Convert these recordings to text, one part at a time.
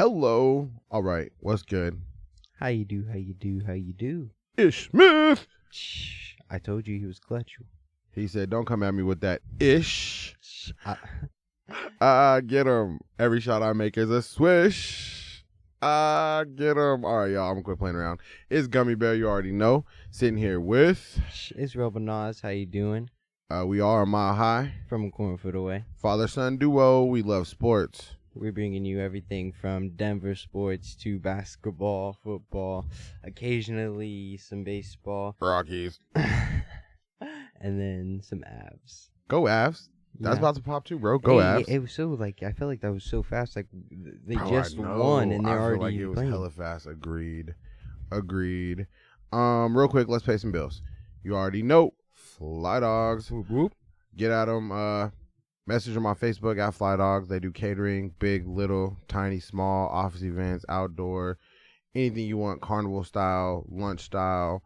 Hello. All right. What's good? How you do? Ish Smith. Shh. I told you he was clutch. He said, don't come at me with that ish. Shh. Get him. Every shot I make is a swish. Get him. All right, y'all. I'm going to quit playing around. It's Gummy Bear. You already know. Sitting here with... It's Robin Nas. How you doing? We are a mile high. From a corner foot away. Father-son duo. We love sports. We're bringing you everything from Denver sports to basketball, football, occasionally some baseball. Rockies. And then some Avs. Go Avs. That's Yeah. about to pop too, bro. Go Avs. It was so, I felt like that was so fast. They Bro, just I know. won and they're I feel already like it was playing. hella fast. Agreed. Real quick, let's pay some bills. You already know. Fly Dogs. Whoop, whoop. Get at them. Message them on Facebook at Fly Dogs. They do catering, big, little, tiny, small, office events, outdoor, anything you want, carnival style, lunch style.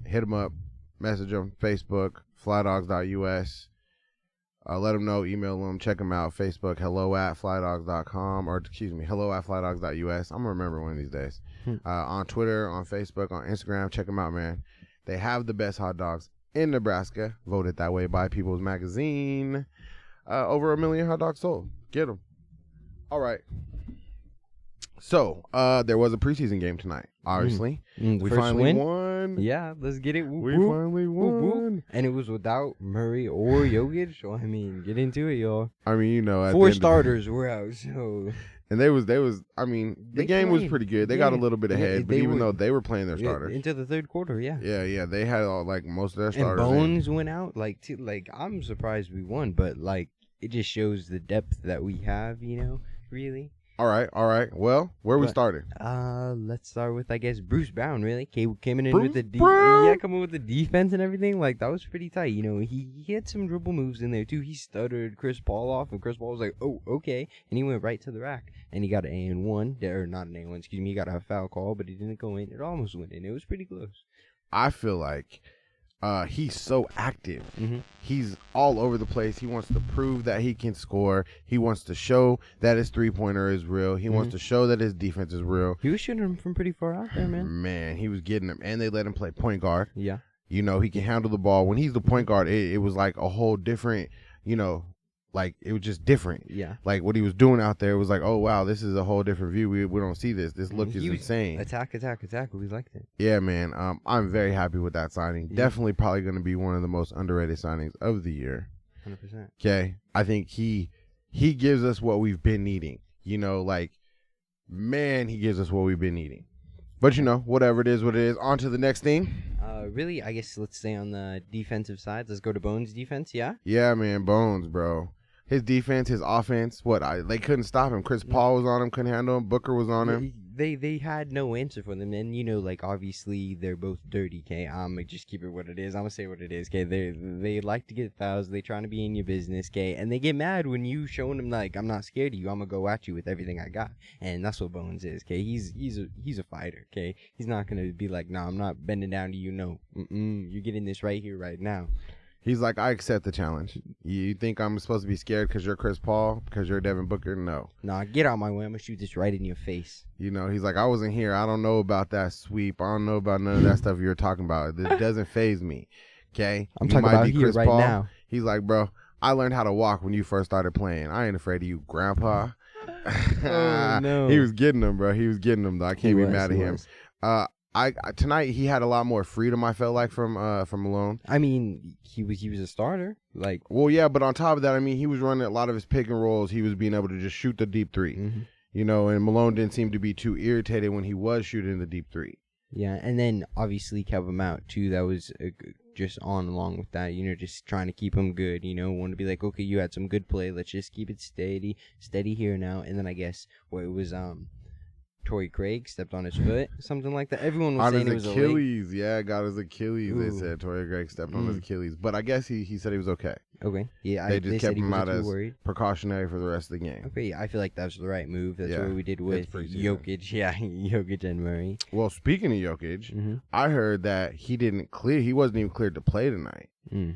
Hit them up. Message them. Facebook, flydogs.us. Let them know. Email them. Check them out. Facebook, hello@flydogs.com. Or, hello@flydogs.us. I'm going to remember one of these days. On Twitter, on Facebook, on Instagram. Check them out, man. They have the best hot dogs in Nebraska. Voted that way by People's Magazine. Over 1 million hot dogs sold. Get them. All right. So, there was a preseason game tonight, obviously. We finally won. Yeah, let's get it. Whoop, We whoop. finally Whoop, whoop. won. And it was without Murray or Jokic. So, I mean, get into it, y'all. I mean, you know. At the 4 end of starters were out, so... And they was. I mean, the They game was played. pretty good. They got a little bit ahead, but they even were- though they were playing their starters. Into the third quarter, yeah. Yeah, they had most of their And starters. Bones went out. I'm surprised we won, but, it just shows the depth that we have, really. All right. Well, where we But- starting? Let's start with, I guess, Bruce Brown, really. Came in Bruce with the Brown? coming with the defense and everything. That was pretty tight. He had some dribble moves in there, too. He stuttered Chris Paul off, and Chris Paul was like, oh, okay. And he went right to the rack. And he got an A&1, or not an A&1, excuse me. He got a foul call, but he didn't go in. It almost went in. It was pretty close. I feel like he's so active. Mm-hmm. He's all over the place. He wants to prove that he can score. He wants to show that his three-pointer is real. He wants to show that his defense is real. He was shooting them from pretty far out there, man. Man, he was getting them. And they let him play point guard. Yeah. He can handle the ball. When he's the point guard, it was like a whole different, it was just different. Yeah. Like what he was doing out there was like, oh, wow, this is a whole different view. We don't see this. This look is insane. Attack. We liked it. Yeah, man. I'm very happy with that signing. Yeah. Definitely probably going to be one of the most underrated signings of the year. 100%. Okay. I think he gives us what we've been needing. Man, he gives us what we've been needing. But, whatever it is, what it is. On to the next thing. Really, I guess let's stay on the defensive side. Let's go to Bones' defense, yeah? Yeah, man. Bones, bro. His defense, his offense, they couldn't stop him. Chris Paul was on him, couldn't handle him. Booker was on him. They had no answer for them. And, obviously they're both dirty, okay? I'm going to just keep it what it is. I'm going to say what it is, okay? They like to get fouls. They trying to be in your business, okay? And they get mad when you showing them, I'm not scared of you. I'm going to go at you with everything I got. And that's what Bones is, okay? He's a fighter, okay? He's not going to be like, nah, I'm not bending down to you, no. You're getting this right here, right now. He's like, I accept the challenge. You think I'm supposed to be scared because you're Chris Paul, because you're Devin Booker? No. Nah, get out my way. I'm going to shoot this right in your face. He's like, I wasn't here. I don't know about that sweep. I don't know about none of that stuff you're talking about. This doesn't faze me. Okay? I'm talking about here right now. He's like, bro, I learned how to walk when you first started playing. I ain't afraid of you, grandpa. Oh, no. He was getting them, bro. He was getting them, though. I can't be mad at him. Tonight he had a lot more freedom, I felt like, from Malone. I mean, he was a starter. Well, yeah, but on top of that, I mean, he was running a lot of his pick and rolls. He was being able to just shoot the deep three. Mm-hmm. And Malone didn't seem to be too irritated when he was shooting the deep three. Yeah, and then obviously kept him out too. That was just on along with that, just trying to keep him good. Want to be like, okay, you had some good play. Let's just keep it steady here now. And then I guess it was Torrey Craig stepped on his foot, something like that. Everyone was saying it was Achilles. Yeah, got his Achilles. Ooh. They said Torrey Craig stepped on his Achilles, but I guess he said he was okay. Okay, yeah, they just kept him out as worried. Precautionary for the rest of the game. Okay, yeah, I feel like that was the right move. That's what we did with Jokic. Yeah, Jokic and Murray. Well, speaking of Jokic, I heard that he wasn't even cleared to play tonight.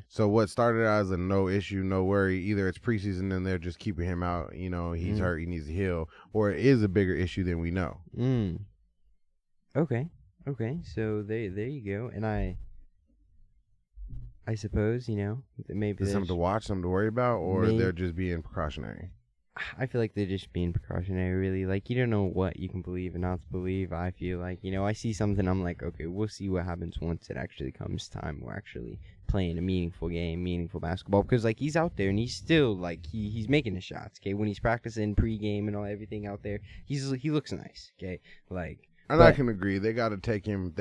So what started out as a no issue, no worry, either it's preseason and they're just keeping him out, he's hurt, he needs to heal, or it is a bigger issue than we know. Okay. So there you go. And I suppose, maybe Is something to watch, something to worry about, or they're just being precautionary? I feel like they're just being precautionary, really. Like, you don't know what you can believe and not to believe. I feel like, I see something, I'm like, okay, we'll see what happens once it actually comes time. We're actually playing a meaningful game, meaningful basketball. Because, like, he's out there and he's still, like, he's making his shots, okay? When he's practicing pregame and everything out there, he looks nice, okay? Like, I can agree. They got to take him,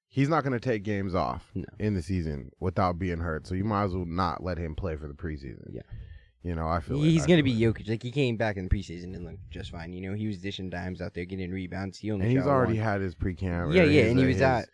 he's not going to take games off in the season without being hurt. So you might as well not let him play for the preseason. Yeah. I feel he's going to be Jokic. Like, he came back in the preseason and looked just fine. He was dishing dimes out there, getting rebounds. He's already had his pre-camp. Yeah, and he was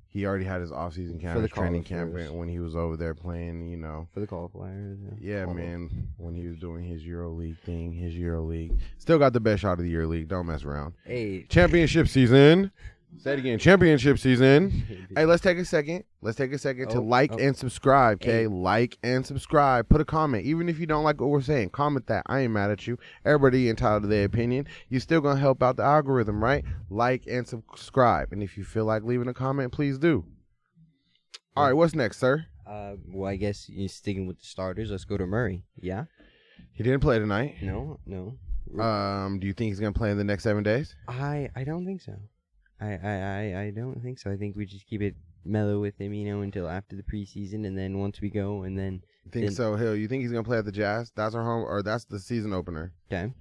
he already had his off-season camp, his training camp when he was over there playing, For the qualifiers. Yeah, man. When he was doing his EuroLeague thing, Still got the best shot of the EuroLeague. Don't mess around. Hey. Championship season. Say it again. Championship season. Hey, let's take a second. To like and subscribe, okay? Hey. Like and subscribe. Put a comment. Even if you don't like what we're saying, comment that. I ain't mad at you. Everybody entitled to their opinion. You're still going to help out the algorithm, right? Like and subscribe. And if you feel like leaving a comment, please do. All right, what's next, sir? Well, I guess you're sticking with the starters. Let's go to Murray. Yeah? He didn't play tonight. No. Do you think he's going to play in the next 7 days? I don't think so. I don't think so. I think we just keep it mellow with him, until after the preseason, and then once we go, and then. So, Hill? You think he's gonna play at the Jazz? That's our home, or that's the season opener. Okay.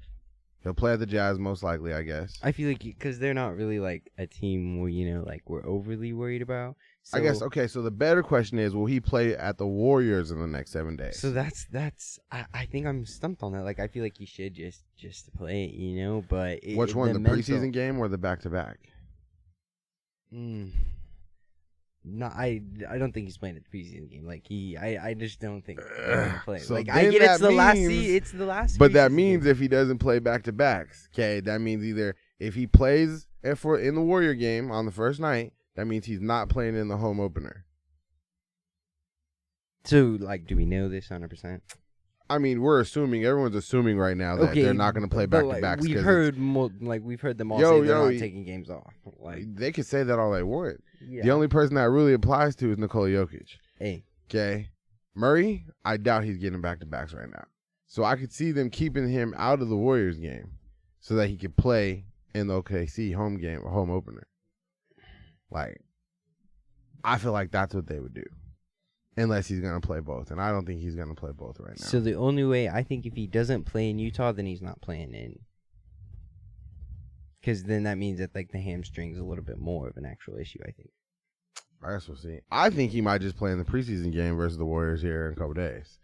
He'll play at the Jazz most likely, I guess. I feel like because they're not really like a team where we're overly worried about. So, I guess okay. So the better question is, will he play at the Warriors in the next 7 days? So that's. I think I'm stumped on that. Like I feel like he should just play it, but which one, the preseason game or the back-to-back? No, I don't think he's playing at the preseason game. Like I just don't think he's gonna play. So like I get it's the last. But that means if he doesn't play back to backs, okay, that means either if he plays in the Warrior game on the first night, that means he's not playing in the home opener. So do we know this 100%? I mean, everyone's assuming right now that they're not going to play back-to-backs. We've heard them all say they're not taking games off. They can say that all they want. Yeah. The only person that really applies to is Nikola Jokic. Hey. Okay. Murray, I doubt he's getting back-to-backs right now. So I could see them keeping him out of the Warriors game so that he could play in the OKC home opener. I feel like that's what they would do. Unless he's going to play both. And I don't think he's going to play both right now. So the only way, I think if he doesn't play in Utah, then he's not playing in. Because then that means that the hamstring's a little bit more of an actual issue, I think. I guess we'll see. I think he might just play in the preseason game versus the Warriors here in a couple days.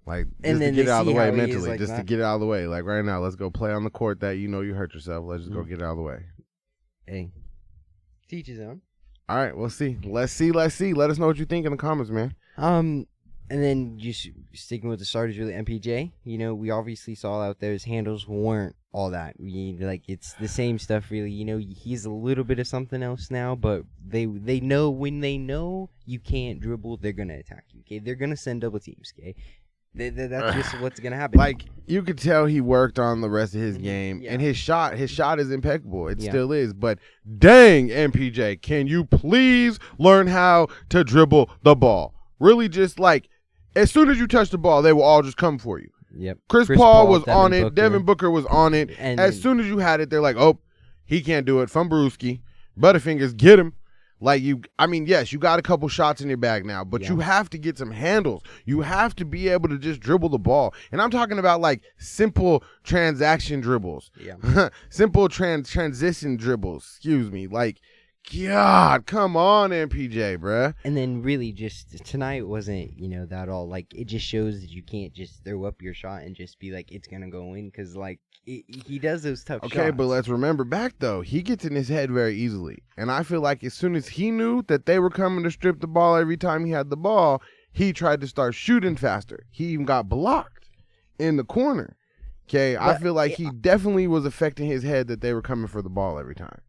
To get it out of the way mentally. To get it out of the way. Right now, let's go play on the court that you heurt yourself. Let's just go get it out of the way. Hey. Teach his own. All right, we'll see. Let's see. Let us know what you think in the comments, man. And then just sticking with the starters, really, MPJ. We obviously saw out there his handles weren't all that. It's the same stuff, really. He's a little bit of something else now, but they know when they know you can't dribble, they're gonna attack you. Okay, they're gonna send double teams. Okay. That's just what's gonna happen. You could tell he worked on the rest of his game, and his shot is impeccable. It still is. But dang, MPJ, can you please learn how to dribble the ball? Really, just as soon as you touch the ball, they will all just come for you. Yep. Chris Paul was on it. Devin Booker was on it. And as soon as you had it, they're like, oh, he can't do it. From Brewski, Butterfingers, get him. Yes, you got a couple shots in your bag now, but you have to get some handles. You have to be able to just dribble the ball. And I'm talking about simple transaction dribbles. Yeah. Simple transition dribbles. Excuse me. God, come on, MPJ, bruh. And then really just tonight wasn't, that all. It just shows that you can't just throw up your shot and just be it's going to go in because, he does those tough shots. Okay, but let's remember back, though. He gets in his head very easily. And I feel like as soon as he knew that they were coming to strip the ball every time he had the ball, he tried to start shooting faster. He even got blocked in the corner. Okay, I feel like he definitely was affecting his head that they were coming for the ball every time.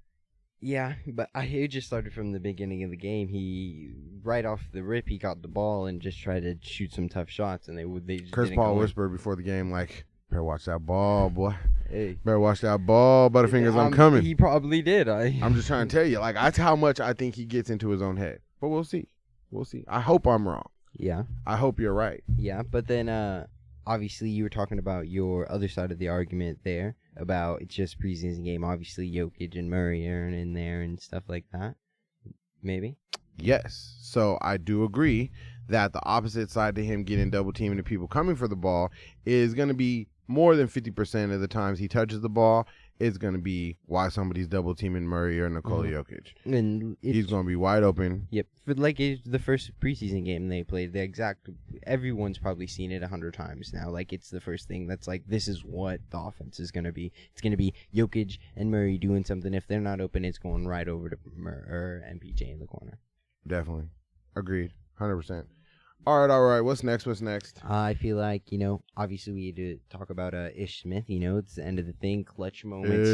Yeah, but it just started from the beginning of the game. Right off the rip, he got the ball and just tried to shoot some tough shots, and they just Chris didn't Paul go in. whispered before the game, like, better watch that ball, boy. Hey, Better watch that ball, Butterfingers. I'm coming. He probably did. I'm just trying to tell you, like, that's how much I think he gets into his own head. But we'll see. We'll see. I hope I'm wrong. Yeah. I hope you're right. Yeah, but then obviously you were talking about your other side of the argument there about it's just preseason game. Obviously Jokic and Murray aren't in there and stuff like that. Maybe. Yes. So I do agree that the opposite side to him getting double teaming and people coming for the ball is going to be more than 50% of the times he touches the ball. It's going to be why somebody's double teaming Murray or Nikola Jokic. And he's going to be wide open. Yep. For it's the first preseason game they played, everyone's probably seen it 100 times now. Like, it's the first thing that's like, this is what the offense is going to be. It's going to be Jokic and Murray doing something. If they're not open, it's going right over to MPJ in the corner. Definitely. Agreed. 100%. All right. What's next? I feel like, obviously we had to talk about Ish Smith. It's the end of the thing. Clutch moments,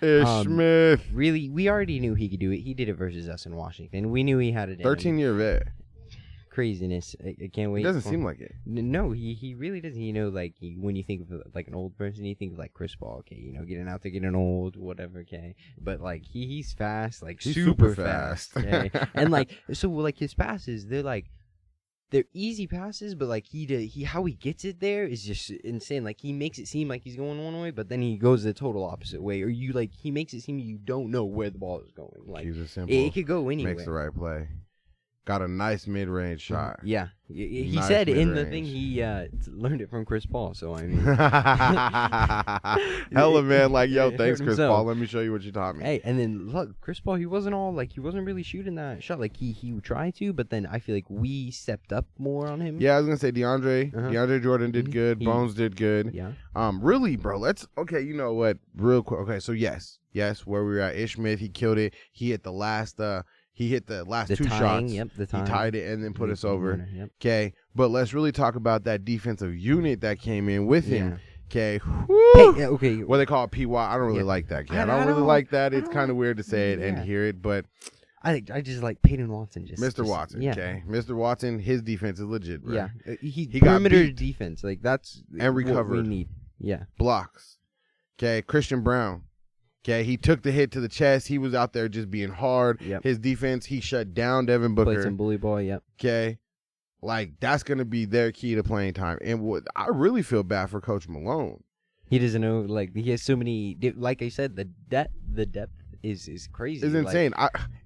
Ish Smith. Really, we already knew he could do it. He did it versus us in Washington. We knew he had it in 13-year vet. Craziness. I can't wait. It doesn't seem like it. No, he really doesn't. When you think of like an old person, you think of like Chris Paul. Okay, getting out there, getting old, whatever. Okay, but like he's fast, like he's super fast. Okay? And his passes, they're easy passes, but like how he gets it there is just insane. Like, he makes it seem like he's going one way, but then he goes the total opposite way. Or he makes it seem you don't know where the ball is going. Like, it could go anywhere. Makes the right play. Got a nice mid-range shot. Yeah. He Nice said in the mid-range. thing he learned it from Chris Paul, so I mean. Hella, man, like, yo, He thanks, heard Chris himself. Paul. Let me show you what you taught me. Hey, and then look, Chris Paul, he wasn't really shooting that shot. Like, he tried to, but then I feel like we stepped up more on him. Yeah, I was going to say DeAndre Jordan did good. Bones did good. Yeah. Really, bro, okay, you know what, real quick. Okay, so yes, where we were at, Ish Smith, he killed it. He hit the last two shots. Yep, He tied it and then put us over. Yep. Okay, but let's really talk about that defensive unit that came in with him. Okay, Hey, okay. what they call it, PY. I don't really like that. Okay? I don't really like that. It's kind of weird to say it and hear it, but I just like Peyton Watson. Mr. Watson. Yeah. Okay, Mr. Watson. His defense is legit, bro. Yeah, he got perimeter beat. defense. Like, that's And what recovered. we need. Yeah. Blocks. Okay, Christian Brown. Okay, he took the hit to the chest. He was out there just being hard. Yep. His defense, he shut down Devin Booker. Played some bully ball. Yep. Okay, like, that's gonna be their key to playing time. And I really feel bad for Coach Malone. He doesn't know. Like, he has so many. Like I said, the depth is crazy. It's insane.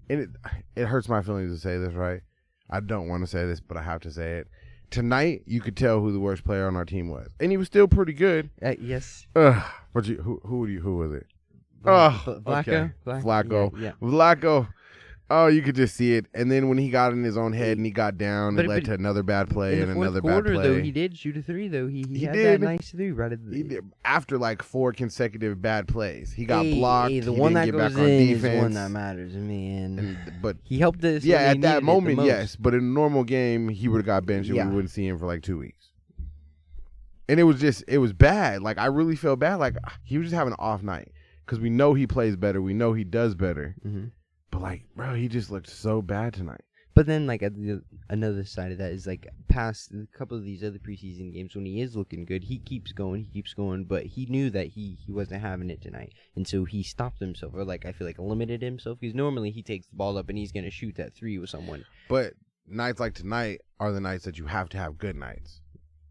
It hurts my feelings to say this, right? I don't want to say this, but I have to say it. Tonight, you could tell who the worst player on our team was, and he was still pretty good. Yes. But who was it? Flacco. Flacco. Yeah. Flacco. Oh, you could just see it. And then when he got in his own head and he got down, But it led to another bad play in and the another fourth quarter, bad play. though, he did shoot a three. Though he had did. that nice three right at the. He did. After like 4 consecutive bad plays, he got Hey, blocked. the he one didn't that get back goes on in defense. is the one that matters, man. But He helped us. yeah, when we at that needed it the moment, most. yes. But in a normal game, he would have got benched and Yeah. we wouldn't see him for like 2 weeks. And it was bad. Like, I really felt bad. Like, he was just having an off night because we know he plays better. We know he does better. Mhm. But, like, bro, he just looked so bad tonight. But then, like, another side of that is, like, past a couple of these other preseason games, when he is looking good, he keeps going, but he knew that he wasn't having it tonight. And so he stopped himself, or, like, I feel like limited himself, because normally he takes the ball up and he's going to shoot that three with someone. But nights like tonight are the nights that you have to have good nights.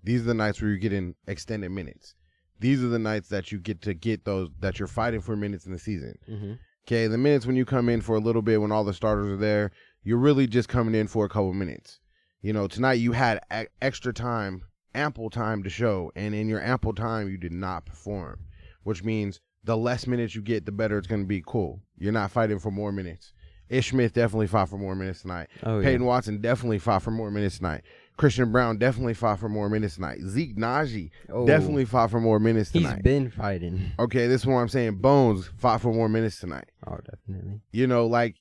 These are the nights where you're getting extended minutes. These are the nights that you get those, that you're fighting for minutes in the season. Mm-hmm. Okay, the minutes when you come in for a little bit when all the starters are there, you're really just coming in for a couple minutes. Tonight you had extra time, ample time to show, and in your ample time you did not perform, which means the less minutes you get, the better it's going to be. Cool. You're not fighting for more minutes. Ish Smith definitely fought for more minutes tonight. Oh, yeah. Peyton Watson definitely fought for more minutes tonight. Christian Brown definitely fought for more minutes tonight. Zeke Naji definitely fought for more minutes tonight. He's been fighting. Okay, this is what I'm saying. Bones fought for more minutes tonight. Oh, definitely. Like,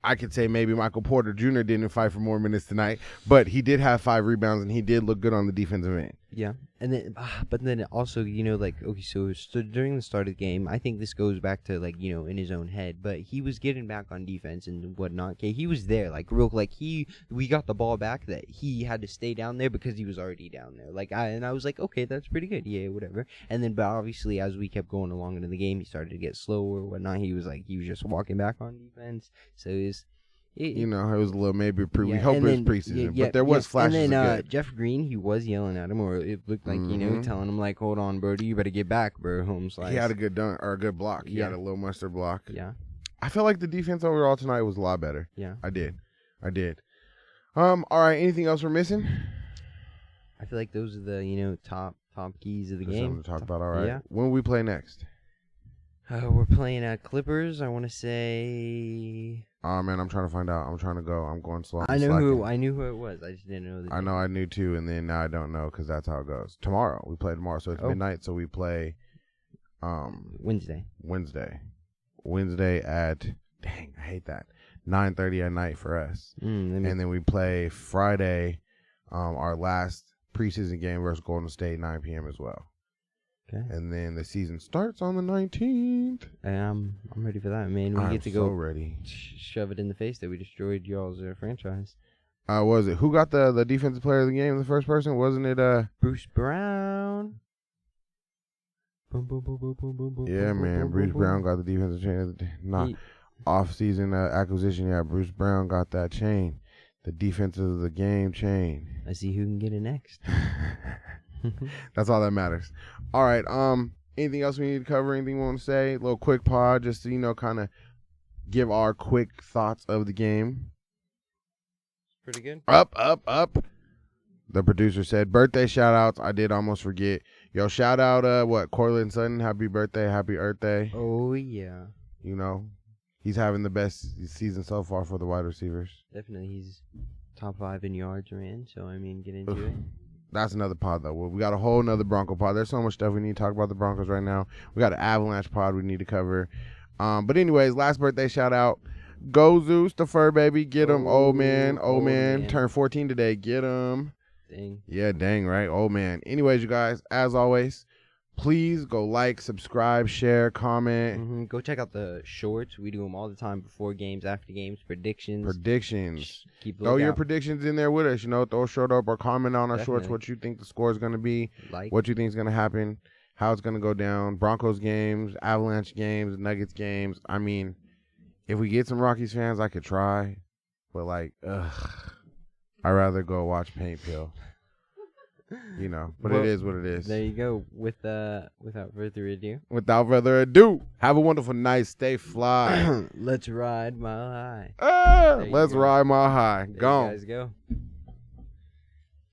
I could say maybe Michael Porter Jr. didn't fight for more minutes tonight, but he did have 5 rebounds and he did look good on the defensive end. Yeah, and then, but then also, like, okay, so during the start of the game, I think this goes back to, like, in his own head, but he was getting back on defense and whatnot. Okay, he was there, like, we got the ball back that he had to stay down there because he was already down there. Like, I was like, okay, that's pretty good, yeah, whatever. And then, but obviously, as we kept going along into the game, he started to get slower, whatnot. He was just walking back on defense. So it was a little maybe we yeah, hope it was then, preseason, but there was flashes and then, of good. Jeff Green, he was yelling at him, or it looked like telling him like, "Hold on, bro, you better get back, bro." Home slice. He had a good dunk or a good block. He had a little mustard block. Yeah, I felt like the defense overall tonight was a lot better. Yeah, I did. All right. Anything else we're missing? I feel like those are the top keys of the game. Something to talk about. All right. Yeah. When we play next? We're playing Clippers. I want to say. Oh man, I'm trying to find out. I'm trying to go. I'm going slow. I knew who it was. I just didn't know. I know. I knew too, and then now I don't know because that's how it goes. Tomorrow we play tomorrow, so it's midnight. So we play. Wednesday. Wednesday at dang, I hate that 9:30 at night for us, and then we play Friday, our last preseason game versus Golden State 9 p.m. as well. Okay. And then the season starts on the 19th. I'm ready for that, man. We get to go ready. Shove it in the face that we destroyed y'all's franchise. Was it who got the defensive player of the game? The first person, wasn't it? Bruce Brown. Boom, boom, boom, boom, boom, boom, boom. Yeah, man. Bruce Brown got the defensive chain. Off-season acquisition. Yeah, Bruce Brown got that chain. The defense of the game chain. Let's see who can get it next. That's all that matters. All right. Anything else we need to cover? Anything we want to say? A little quick pod, just to kind of give our quick thoughts of the game. Pretty good. Up. The producer said birthday shout outs. I did almost forget. Yo, shout out Cortland Sutton. Happy birthday. Happy Earth Day. Oh yeah. He's having the best season so far for the wide receivers. Definitely, he's top 5 in yards, man. So I mean, get into it. That's another pod, though. We got a whole nother Bronco pod. There's so much stuff we need to talk about the Broncos right now. We got an Avalanche pod we need to cover. But anyways, last birthday shout out. Go Zeus, the fur baby. Get him, old man. Turned 14 today. Get him. Dang. Yeah, dang, right? Old man. Anyways, you guys, as always, please go like, subscribe, share, comment. Go check out the shorts. We do them all the time before games, after games, predictions. Keep throw your predictions in there with us. Throw a short up or comment on our shorts what you think the score is going to be, what you think is going to happen, how it's going to go down. Broncos games, Avalanche games, Nuggets games. I mean, if we get some Rockies fans, I could try. But, I'd rather go watch Paint Pill. But it is what it is. There you go. Without further ado, have a wonderful night. Stay fly. Let's ride my high. Let's ride my high. There you guys go.